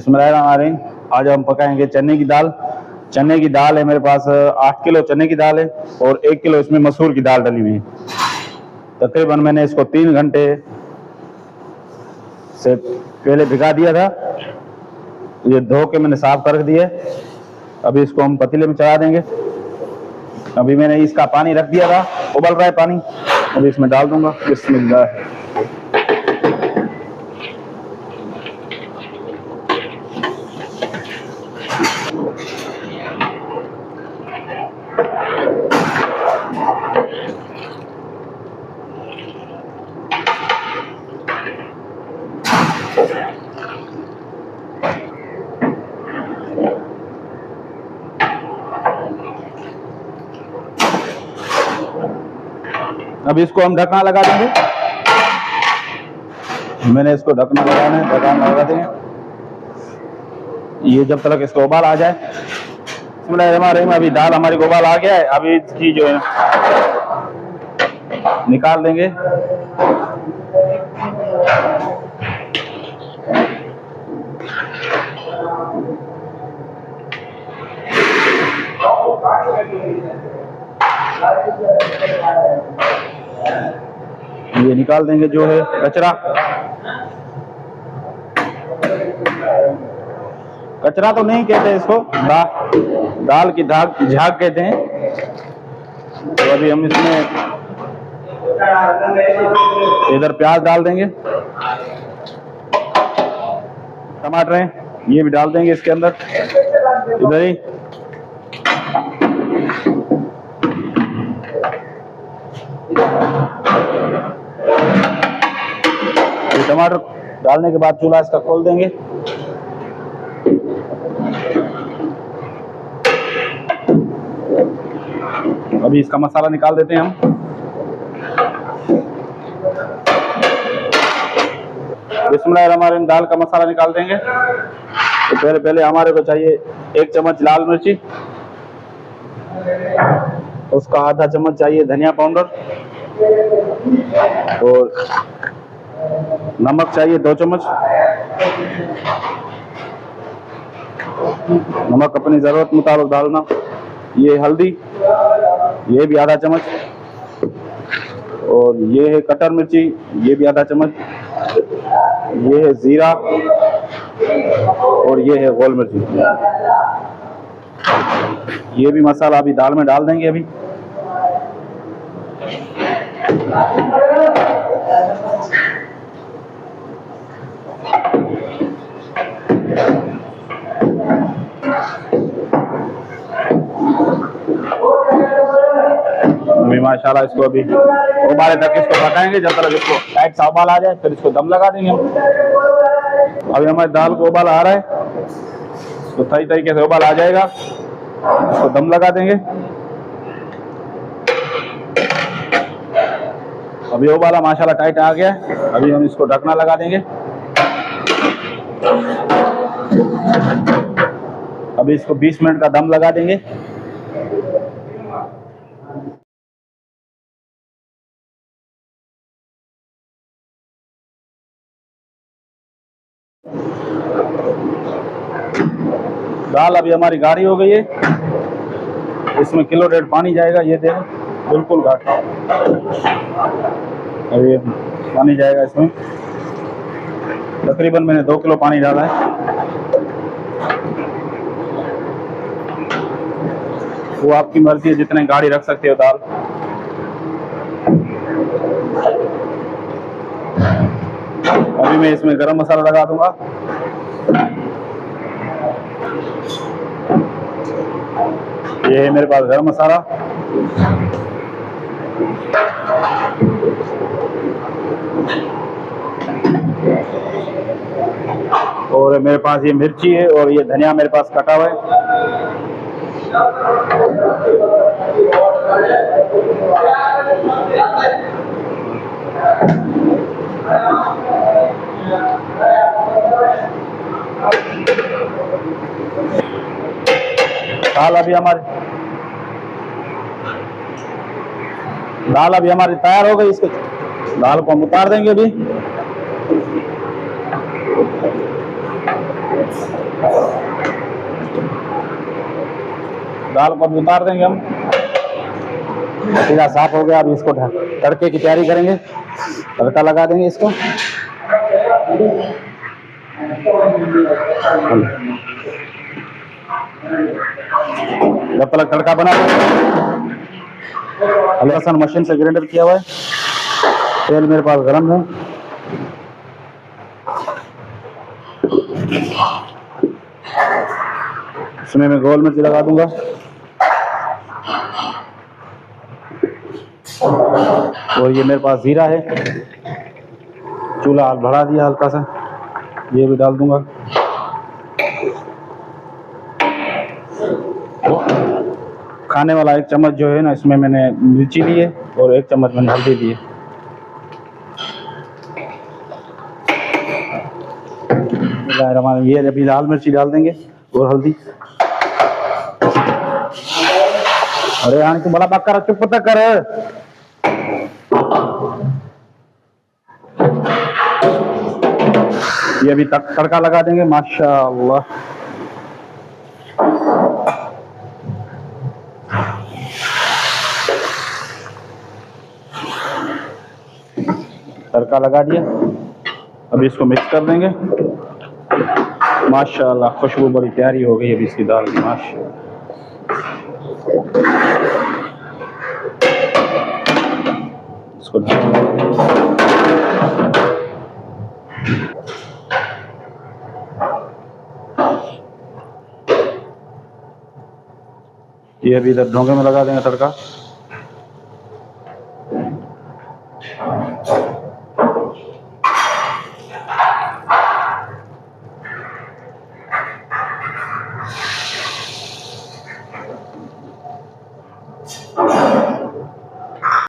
बिस्मिल्लाहिर्रहमानिर्रहीम। आज हम पकाएंगे चने की दाल। चने की दाल है मेरे पास 8 किलो चने की दाल है और 1 किलो इसमें मसूर की दाल डली हुई है। तकरीबन मैंने इसको 3 घंटे से पहले भिगा दिया था। ये धो के मैंने साफ कर दिया। अभी इसको हम पतीले में चढ़ा देंगे। अभी मैंने इसका पानी रख दिया था, उबल रहा है पानी। अभी इसमें डाल दूंगा। बिस्मिल्लाह। अभी इसको हम ढक्कन लगा देंगे। मैंने इसको ढक्कन लगाना है, ढक्कन लगा देंगे। ये जब तक इसको उबाल आ जाए। अभी दाल हमारी को उबाल आ गया है। अभी इसकी जो है निकाल देंगे। ये निकाल देंगे जो है कचरा। कचरा तो नहीं कहते इसको, दाल की झाग कहते हैं। तो अभी हम इसमें इधर प्याज डाल देंगे, टमाटर हैं ये भी डाल देंगे इसके अंदर। इधर ही टमाटर डालने के बाद चूल्हा इसका खोल देंगे। अभी इसका मसाला निकाल देते हैं हम। बिस्मिल्लाहिर्रहमानिर्रहीम। दाल का मसाला निकाल देंगे। तो पहले हमारे को चाहिए 1 चम्मच लाल मिर्ची, उसका आधा चम्मच चाहिए धनिया पाउडर और नमक चाहिए 2 चम्मच। नमक अपनी जरूरत मुताबिक डालना। ये हल्दी, ये भी आधा चम्मच। और ये है कटर मिर्ची, ये भी आधा चम्मच। ये है जीरा और ये है गोल मिर्ची। ये भी मसाला अभी दाल में डाल देंगे। अभी माशाल्लाह इसको अभी उबाले तक इसको पकाएंगे, जब तक इसको टाइट सा उबाल आ जाए। फिर इसको दम लगा देंगे हम। अभी हमारी दाल को उबाल आ रहा है, तो सही तरीके से उबाल आ जाएगा, इसको दम लगा देंगे। अभी उबाला माशाल्लाह टाइट आ गया है। अभी हम इसको ढकना लगा देंगे। अभी इसको 20 मिनट का दम लगा देंगे। दाल अभी हमारी गाढ़ी हो गई है। इसमें 1.5 किलो पानी जाएगा। ये देखो बिल्कुल गाढ़ा। अभी पानी जाएगा इसमें। तकरीबन मैंने 2 किलो पानी डाला है। वो आपकी मर्जी है, जितने गाढ़ी रख सकते हो दाल। अभी मैं इसमें गरम मसाला लगा दूंगा। ये है मेरे पास गरम मसाला। और मेरे पास ये मिर्ची है और ये धनिया मेरे पास कटा हुआ है। दाल अभी हमारी तैयार हो गई। इसको दाल को हम उतार देंगे। अभी दाल को अब उतार देंगे हम। पतीला साफ हो गया, अब इसको तड़के की तैयारी करेंगे, तड़का लगा देंगे इसको। जब तक तड़का बना, लहसुन मशीन से ग्राइंडर किया हुआ है। तेल मेरे पास गरम है। इसमें मैं गोल मिर्च लगा दूंगा और ये मेरे पास जीरा है, चूल्हा बढ़ा दिया हल्का सा, ये भी डाल दूंगा। खाने वाला 1 चम्मच जो है ना, इसमें मैंने मिर्ची ली है और 1 चम्मच मैंने हल्दी ली है। ये अभी लाल मिर्ची डाल देंगे और हल्दी। अरे यार तू बड़ा बक्का चुप तक कर। ये अभी तक तड़का लगा देंगे। माशाअल्लाह, तड़का लगा दिया। अभी इसको मिक्स कर देंगे। माशाअल्लाह, खुशबू बड़ी प्यारी हो गई अभी इसकी दाल की। माशाअल्लाह, इसको ये अभी इधर ढोंगे में लगा देंगे तड़का।